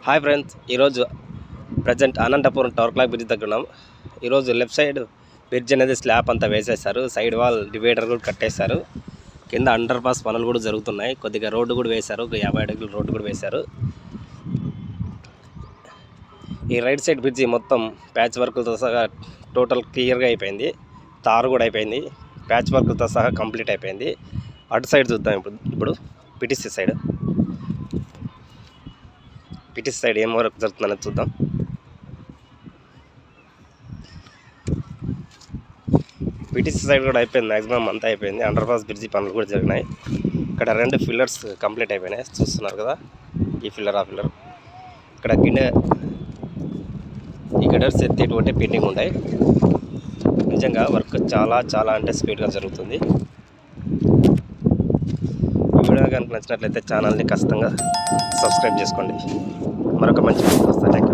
Hi friends, ఈరోజు present Anantapuram tower clock bridge దగ్గర ఉన్నాం. ఈరోజు లెఫ్ట్ సైడ్ బ్రిడ్జ్ అనేది స్లాబ్ అంతా వేసేశారు. సైడ్ వాల్ డివైడర్ కూడా కట్టేశారు. కింద అండర్ పాస్ పనులు కూడా జరుగుతున్నాయి. కొద్దిగా రోడ్డు కూడా వేశారు. 50 అడుగుల రోడ్డు కూడా వేశారు. ఈ రైట్ సైడ్ బ్రిడ్జి మొత్తం ప్యాచ్ వర్క్లతో సహా టోటల్ క్లియర్గా అయిపోయింది. తారు కూడా అయిపోయింది. ప్యాచ్ వర్క్లతో సహా కంప్లీట్ అయిపోయింది. అటు సైడ్ చూద్దాం. ఇప్పుడు పిటిసి సైడ్ ఏం వర్క్ జరుగుతుందనేది చూద్దాం. పిటిసి సైడ్ కూడా అయిపోయింది. మ్యాక్సిమం అంతా అయిపోయింది. అండర్ పాస్ బ్రిడ్జి పనులు కూడా జరిగినాయి. ఇక్కడ 2 పిల్లర్స్ కంప్లీట్ అయిపోయినాయి. చూస్తున్నారు కదా, ఈ పిల్లర్ ఆ పిల్లర్. ఇక్కడ ఈ గడర్స్ ఎత్తేటువంటి పెండింగ్ ఉన్నాయి. నిజంగా వర్క్ చాలా అంటే స్పీడ్గా జరుగుతుంది. ఈ వీడియో కనుక నచ్చినట్లయితే ఛానల్ని ఖచ్చితంగా సబ్స్క్రైబ్ చేసుకోండి. మరొక మంచి వీడియో వస్తాను. Thank you.